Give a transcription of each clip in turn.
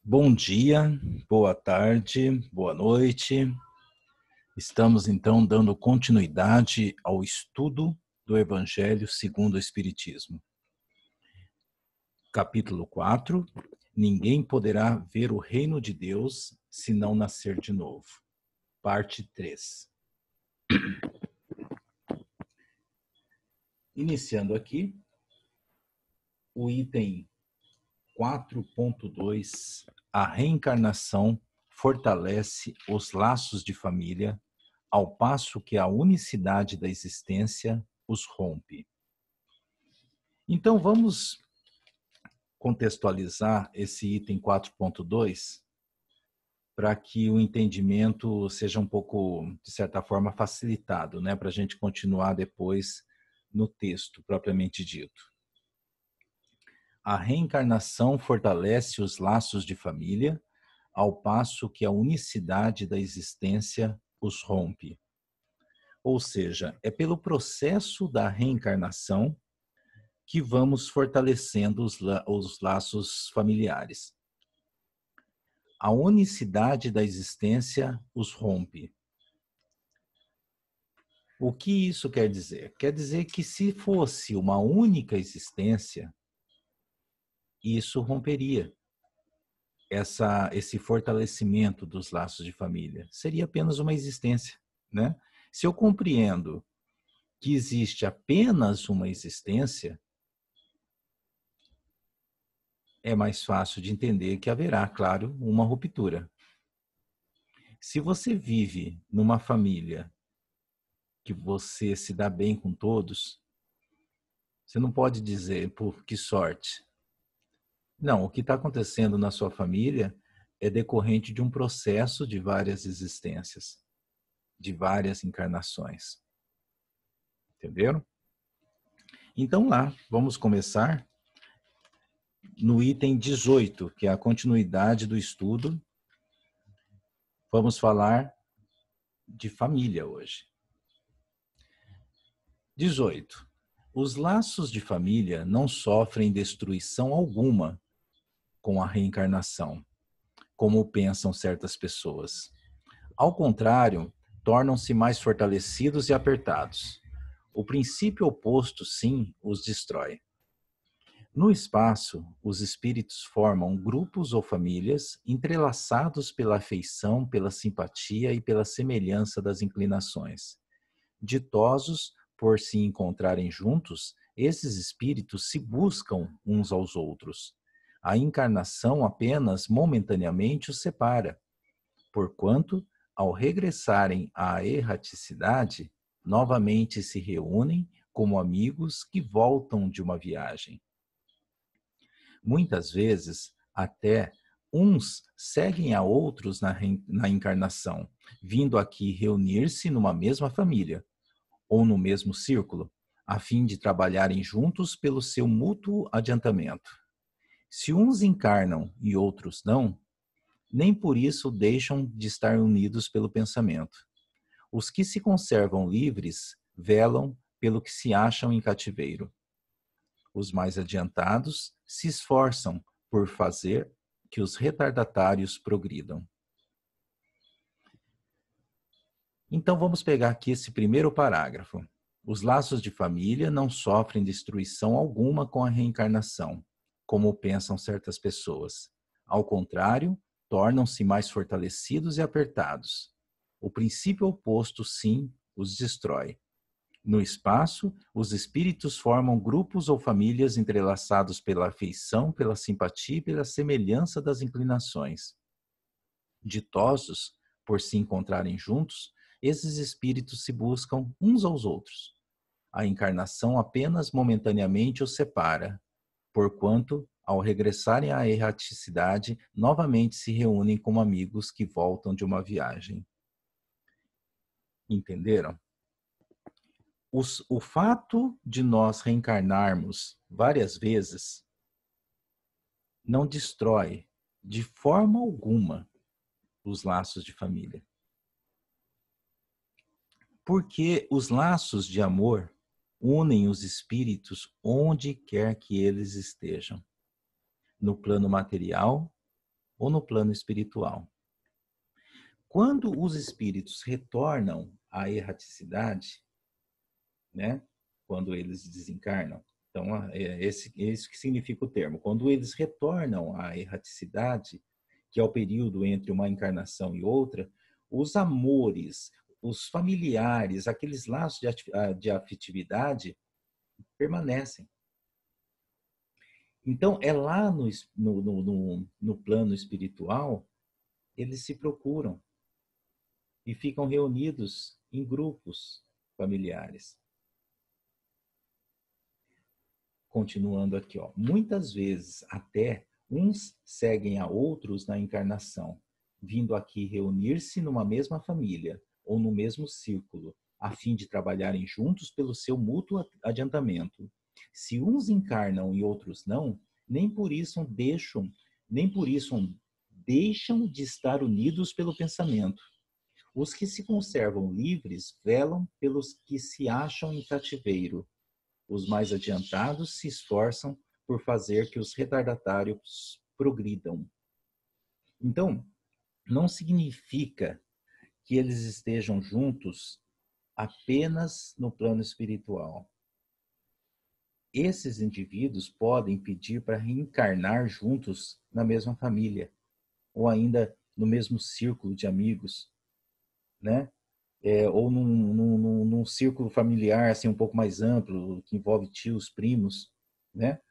Bom dia, boa tarde, boa noite. Estamos então dando continuidade ao estudo do Evangelho segundo o Espiritismo. Capítulo 4. Ninguém poderá ver o reino de Deus se não nascer de novo. Parte 3. Iniciando aqui, o item 4.2, a reencarnação fortalece os laços de família, ao passo que a unicidade da existência os rompe. Então, vamos contextualizar esse item 4.2 para que o entendimento seja um pouco, de certa forma, facilitado, né? Para a gente continuar depois no texto propriamente dito. A reencarnação fortalece os laços de família, ao passo que a unicidade da existência os rompe. Ou seja, é pelo processo da reencarnação que vamos fortalecendo os laços familiares. A unicidade da existência os rompe. O que isso quer dizer? Quer dizer que se fosse uma única existência, isso romperia esse fortalecimento dos laços de família. Seria apenas uma existência, né? Se eu compreendo que existe apenas uma existência, é mais fácil de entender que haverá, claro, uma ruptura. Se você vive numa família que você se dá bem com todos, você não pode dizer, por que sorte. Não, o que está acontecendo na sua família é decorrente de um processo de várias existências, de várias encarnações. Entenderam? Então lá, vamos começar no item 18, que é a continuidade do estudo. Vamos falar de família hoje. 18. Os laços de família não sofrem destruição alguma com a reencarnação, como pensam certas pessoas. Ao contrário, tornam-se mais fortalecidos e apertados. O princípio oposto, sim, os destrói. No espaço, os espíritos formam grupos ou famílias entrelaçados pela afeição, pela simpatia e pela semelhança das inclinações. Ditosos por se encontrarem juntos, esses espíritos se buscam uns aos outros. A encarnação apenas momentaneamente os separa, porquanto, ao regressarem à erraticidade, novamente se reúnem como amigos que voltam de uma viagem. Muitas vezes, até uns seguem a outros na encarnação, vindo aqui reunir-se numa mesma família ou no mesmo círculo, a fim de trabalharem juntos pelo seu mútuo adiantamento. Se uns encarnam e outros não, nem por isso deixam de estar unidos pelo pensamento. Os que se conservam livres velam pelo que se acham em cativeiro. Os mais adiantados se esforçam por fazer que os retardatários progridam. Então vamos pegar aqui esse primeiro parágrafo. Os laços de família não sofrem destruição alguma com a reencarnação, como pensam certas pessoas. Ao contrário, tornam-se mais fortalecidos e apertados. O princípio oposto, sim, os destrói. No espaço, os espíritos formam grupos ou famílias entrelaçados pela afeição, pela simpatia e pela semelhança das inclinações. Ditosos por se encontrarem juntos, esses espíritos se buscam uns aos outros. A encarnação apenas momentaneamente os separa, porquanto, ao regressarem à erraticidade, novamente se reúnem como amigos que voltam de uma viagem. Entenderam? O fato de nós reencarnarmos várias vezes não destrói de forma alguma os laços de família. Porque os laços de amor unem os espíritos onde quer que eles estejam. No plano material ou no plano espiritual. Quando os espíritos retornam à erraticidade, né? Quando eles desencarnam, então é isso que significa o termo. Quando eles retornam à erraticidade, que é o período entre uma encarnação e outra, os amores, os familiares, aqueles laços de afetividade permanecem. Então, é lá no plano espiritual, eles se procuram e ficam reunidos em grupos familiares. Continuando aqui, ó. Muitas vezes até uns seguem a outros na encarnação, vindo aqui reunir-se numa mesma família ou no mesmo círculo, a fim de trabalharem juntos pelo seu mútuo adiantamento. Se uns encarnam e outros não, nem por isso deixam de estar unidos pelo pensamento. Os que se conservam livres velam pelos que se acham em cativeiro. Os mais adiantados se esforçam por fazer que os retardatários progridam. Então, não significa que eles estejam juntos apenas no plano espiritual. Esses indivíduos podem pedir para reencarnar juntos na mesma família, ou ainda no mesmo círculo de amigos, né? Ou num círculo familiar assim um pouco mais amplo, que envolve tios, primos, né?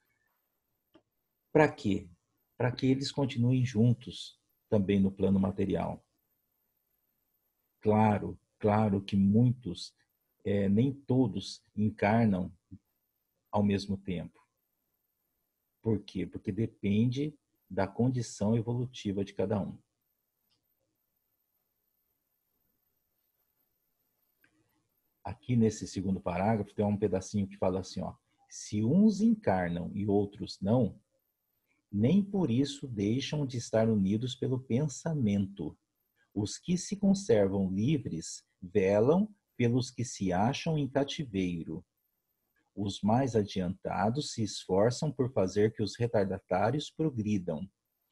Para quê? Para que eles continuem juntos também no plano material. Claro que muitos, nem todos encarnam ao mesmo tempo. Por quê? Porque depende da condição evolutiva de cada um. Aqui nesse segundo parágrafo tem um pedacinho que fala assim, ó: se uns encarnam e outros não, nem por isso deixam de estar unidos pelo pensamento. Os que se conservam livres velam pelos que se acham em cativeiro. Os mais adiantados se esforçam por fazer que os retardatários progridam.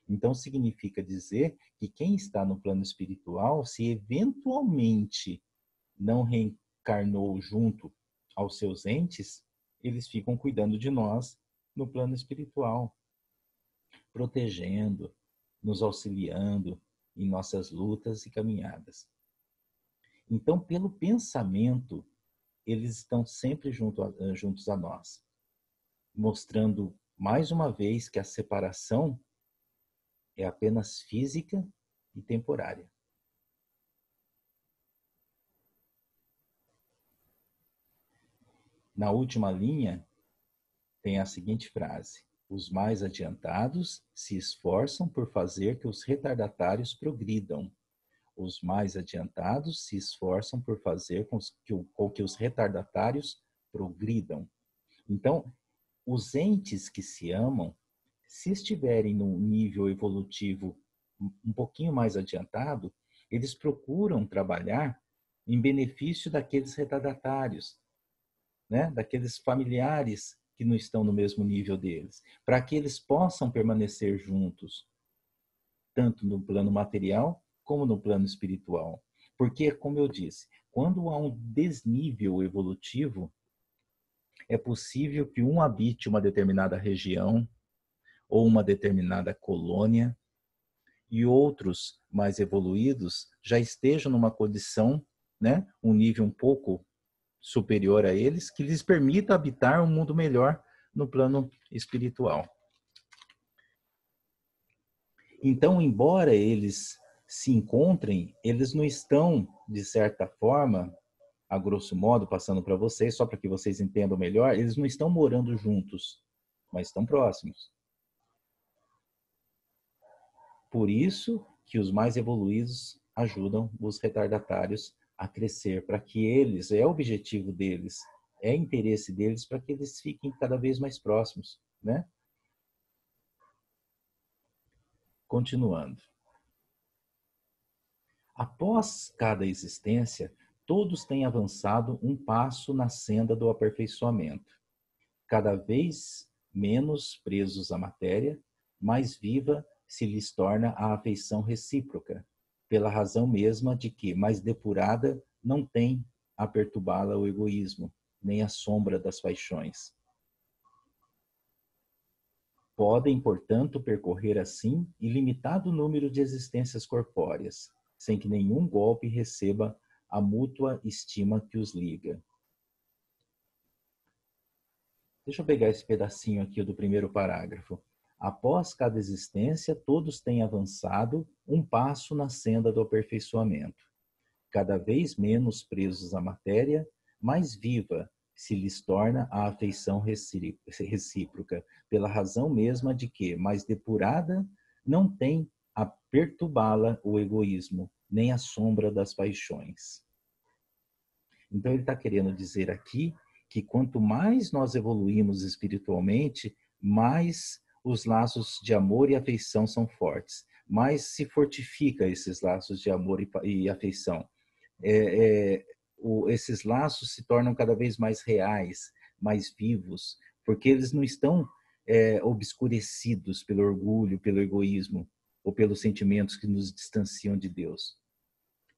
Então significa dizer que quem está no plano espiritual, se eventualmente não reencarnou junto aos seus entes, eles ficam cuidando de nós no plano espiritual, protegendo, nos auxiliando em nossas lutas e caminhadas. Então, pelo pensamento, eles estão sempre juntos a nós, mostrando mais uma vez que a separação é apenas física e temporária. Na última linha, tem a seguinte frase: os mais adiantados se esforçam por fazer que os retardatários progridam. Os mais adiantados se esforçam por fazer com que os retardatários progridam. Então, os entes que se amam, se estiverem num nível evolutivo um pouquinho mais adiantado, eles procuram trabalhar em benefício daqueles retardatários, né? Daqueles familiares que não estão no mesmo nível deles, para que eles possam permanecer juntos, tanto no plano material como no plano espiritual. Porque, como eu disse, quando há um desnível evolutivo, é possível que um habite uma determinada região ou uma determinada colônia e outros mais evoluídos já estejam numa condição, né, um nível um pouco superior a eles, que lhes permita habitar um mundo melhor no plano espiritual. Então, embora eles se encontrem, eles não estão, de certa forma, a grosso modo, passando para vocês, só para que vocês entendam melhor, eles não estão morando juntos, mas estão próximos. Por isso que os mais evoluídos ajudam os retardatários a crescer, para que eles, é o objetivo deles, é interesse deles, para que eles fiquem cada vez mais próximos, né? Continuando. Após cada existência, todos têm avançado um passo na senda do aperfeiçoamento, cada vez menos presos à matéria, mais viva se lhes torna a afeição recíproca, pela razão mesma de que, mais depurada, não tem a perturbá-la o egoísmo, nem a sombra das paixões. Podem, portanto, percorrer assim ilimitado número de existências corpóreas, sem que nenhum golpe receba a mútua estima que os liga. Deixa eu pegar esse pedacinho aqui do primeiro parágrafo. Após cada existência, todos têm avançado um passo na senda do aperfeiçoamento. Cada vez menos presos à matéria, mais viva se lhes torna a afeição recíproca, pela razão mesma de que, mais depurada, não tem a perturbá-la o egoísmo, nem a sombra das paixões. Então ele está querendo dizer aqui que quanto mais nós evoluímos espiritualmente, mais os laços de amor e afeição são fortes, mais se fortifica esses laços de amor e afeição. Esses laços se tornam cada vez mais reais, mais vivos, porque eles não estão obscurecidos pelo orgulho, pelo egoísmo ou pelos sentimentos que nos distanciam de Deus.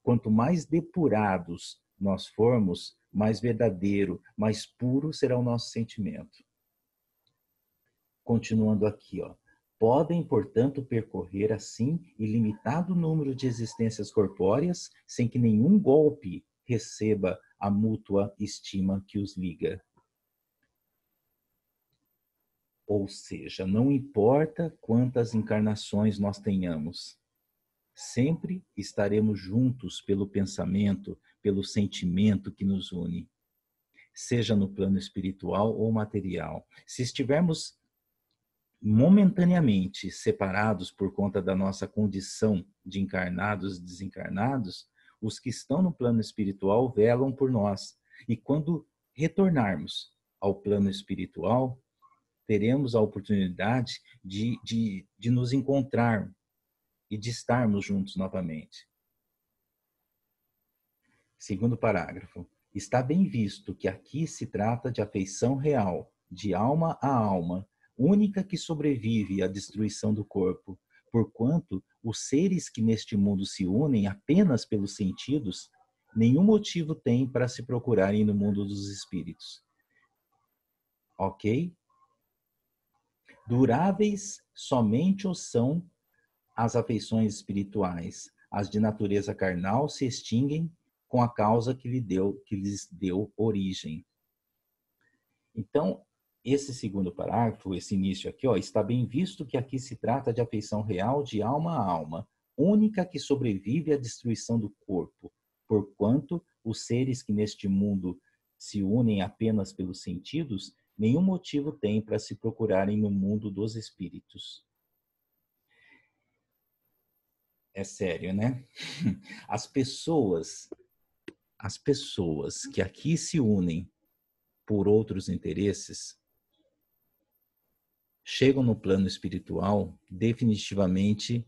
Quanto mais depurados nós formos, mais verdadeiro, mais puro será o nosso sentimento. Continuando aqui, ó. Podem, portanto, percorrer assim ilimitado número de existências corpóreas, sem que nenhum golpe receba a mútua estima que os liga. Ou seja, não importa quantas encarnações nós tenhamos, sempre estaremos juntos pelo pensamento, pelo sentimento que nos une, seja no plano espiritual ou material. Se estivermos momentaneamente separados por conta da nossa condição de encarnados e desencarnados, os que estão no plano espiritual velam por nós. E quando retornarmos ao plano espiritual, teremos a oportunidade de nos encontrar e de estarmos juntos novamente. Segundo parágrafo. Está bem visto que aqui se trata de afeição real, de alma a alma, única que sobrevive à destruição do corpo, porquanto os seres que neste mundo se unem apenas pelos sentidos, nenhum motivo têm para se procurarem no mundo dos espíritos. Ok? Duráveis somente o são as afeições espirituais. As de natureza carnal se extinguem com a causa que lhes deu origem. Então, esse segundo parágrafo, esse início aqui, ó, está bem visto que aqui se trata de afeição real de alma a alma, única que sobrevive à destruição do corpo, porquanto os seres que neste mundo se unem apenas pelos sentidos, nenhum motivo têm para se procurarem no mundo dos espíritos. É sério, né? As pessoas que aqui se unem por outros interesses, chegam no plano espiritual, definitivamente,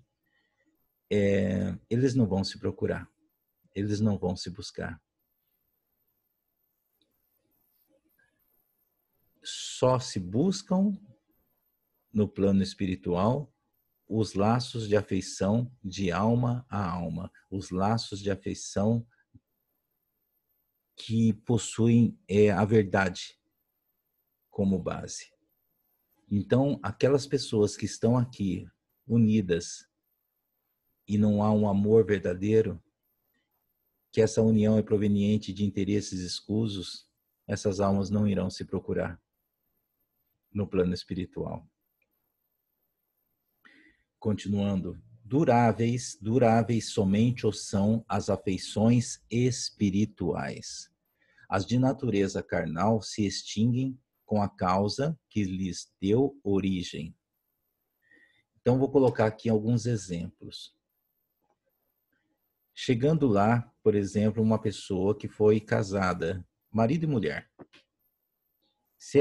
eles não vão se procurar, eles não vão se buscar. Só se buscam no plano espiritual os laços de afeição de alma a alma, os laços de afeição que possuem a verdade como base. Então, aquelas pessoas que estão aqui unidas e não há um amor verdadeiro, que essa união é proveniente de interesses escusos, essas almas não irão se procurar no plano espiritual. Continuando, duráveis somente o são as afeições espirituais. As de natureza carnal se extinguem com a causa que lhes deu origem. Então, vou colocar aqui alguns exemplos. Chegando lá, por exemplo, uma pessoa que foi casada, marido e mulher. Se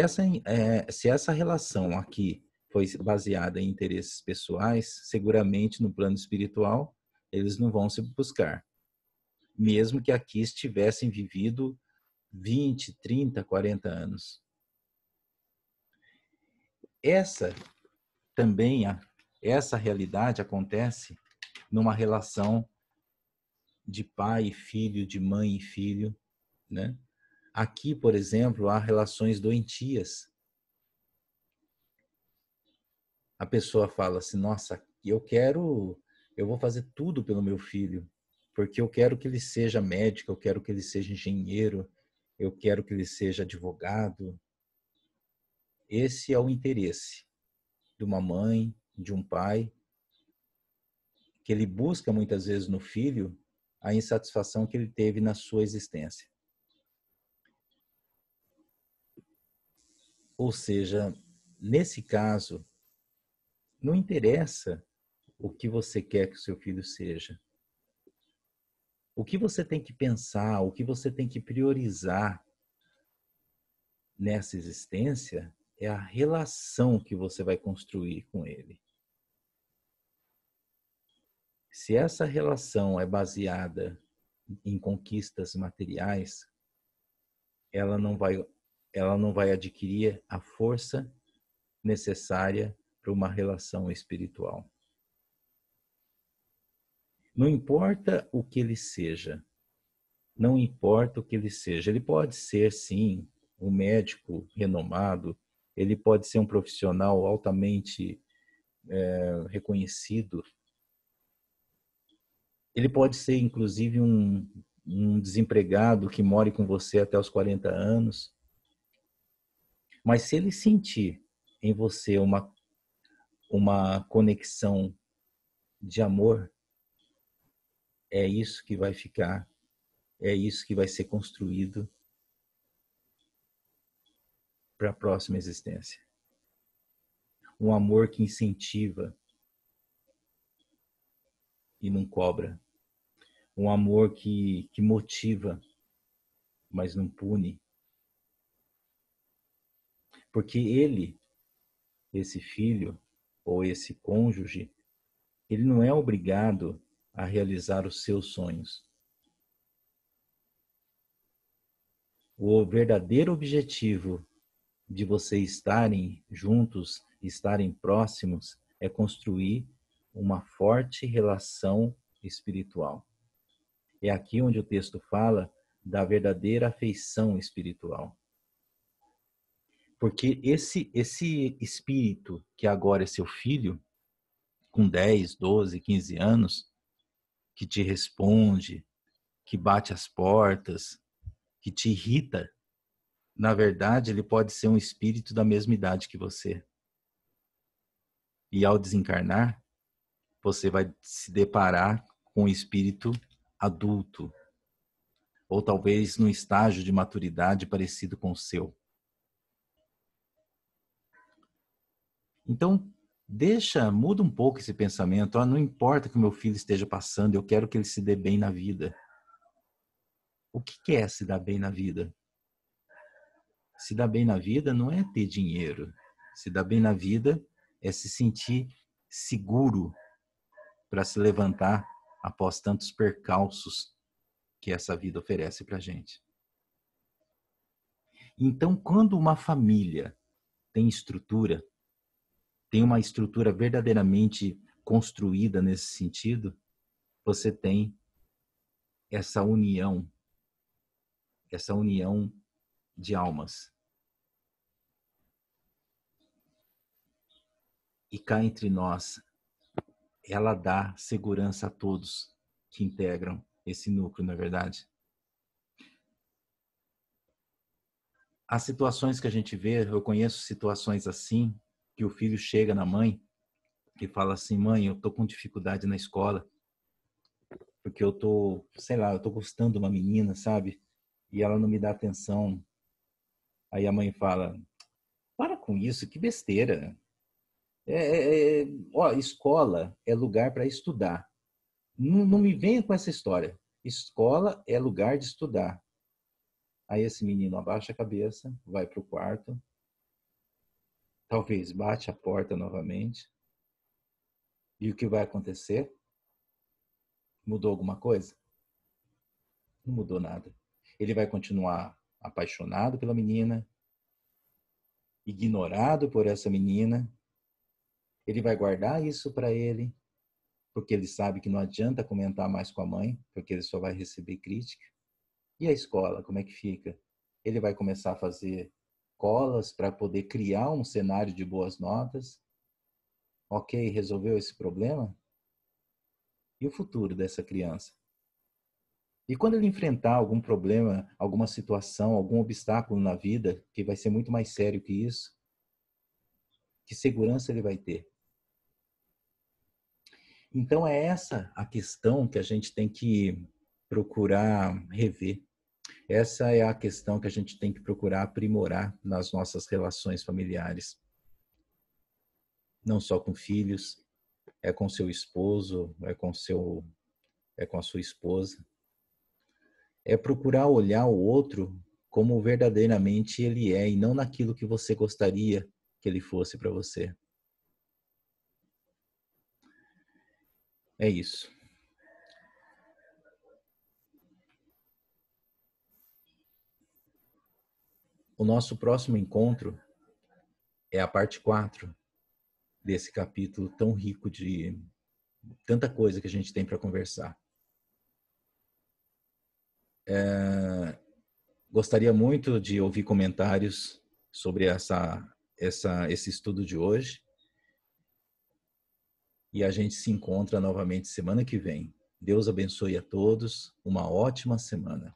essa relação aqui foi baseada em interesses pessoais, seguramente no plano espiritual, eles não vão se buscar. Mesmo que aqui estivessem vivido 20, 30, 40 anos. Essa também Essa realidade acontece numa relação de pai e filho, de mãe e filho, né? Aqui, por exemplo, há relações doentias. A pessoa fala assim, nossa, eu vou fazer tudo pelo meu filho, porque eu quero que ele seja médico, eu quero que ele seja engenheiro, eu quero que ele seja advogado. Esse é o interesse de uma mãe, de um pai, que ele busca muitas vezes no filho a insatisfação que ele teve na sua existência. Ou seja, nesse caso, não interessa o que você quer que o seu filho seja. O que você tem que pensar, o que você tem que priorizar nessa existência é a relação que você vai construir com ele. Se essa relação é baseada em conquistas materiais, ela não vai adquirir a força necessária para uma relação espiritual. Não importa o que ele seja, não importa o que ele seja, ele pode ser, sim, um médico renomado, ele pode ser um profissional altamente reconhecido, ele pode ser, inclusive, um desempregado que more com você até os 40 anos, mas se ele sentir em você uma conexão de amor, é isso que vai ficar, é isso que vai ser construído para a próxima existência. Um amor que incentiva e não cobra. Um amor que motiva, mas não pune. Porque ele, esse filho ou esse cônjuge, ele não é obrigado a realizar os seus sonhos. O verdadeiro objetivo de vocês estarem juntos, estarem próximos, é construir uma forte relação espiritual. É aqui onde o texto fala da verdadeira afeição espiritual. Porque esse espírito que agora é seu filho, com 10, 12, 15 anos, que te responde, que bate as portas, que te irrita, na verdade, ele pode ser um espírito da mesma idade que você. E ao desencarnar, você vai se deparar com um espírito adulto, ou talvez num estágio de maturidade parecido com o seu. Então, muda um pouco esse pensamento. Não importa que o meu filho esteja passando, eu quero que ele se dê bem na vida. O que é se dar bem na vida? Se dar bem na vida não é ter dinheiro. Se dar bem na vida é se sentir seguro para se levantar após tantos percalços que essa vida oferece para a gente. Então, quando uma família tem estrutura, tem uma estrutura verdadeiramente construída nesse sentido, você tem essa união de almas. E cá entre nós, ela dá segurança a todos que integram esse núcleo, não é verdade? As situações que a gente vê, eu conheço situações assim, que o filho chega na mãe e fala assim, mãe, eu tô com dificuldade na escola, porque eu tô gostando de uma menina, sabe? E ela não me dá atenção. Aí a mãe fala, para com isso, que besteira. Escola é lugar para estudar. Não me venha com essa história. Escola é lugar de estudar. Aí esse menino abaixa a cabeça, vai para o quarto, talvez bate a porta novamente. E o que vai acontecer? Mudou alguma coisa? Não mudou nada. Ele vai continuar apaixonado pela menina, ignorado por essa menina, Ele vai guardar isso para ele, porque ele sabe que não adianta comentar mais com a mãe, porque ele só vai receber crítica. E a escola, como é que fica? Ele vai começar a fazer colas para poder criar um cenário de boas notas. Ok, resolveu esse problema? E o futuro dessa criança? E quando ele enfrentar algum problema, alguma situação, algum obstáculo na vida, que vai ser muito mais sério que isso, que segurança ele vai ter? Então é essa a questão que a gente tem que procurar rever. Essa é a questão que a gente tem que procurar aprimorar nas nossas relações familiares. Não só com filhos, é com seu esposo, é com a sua esposa. É procurar olhar o outro como verdadeiramente ele é e não naquilo que você gostaria que ele fosse para você. É isso. O nosso próximo encontro é a parte 4 desse capítulo tão rico de tanta coisa que a gente tem para conversar. Gostaria muito de ouvir comentários sobre esse estudo de hoje. E a gente se encontra novamente semana que vem. Deus abençoe a todos. Uma ótima semana.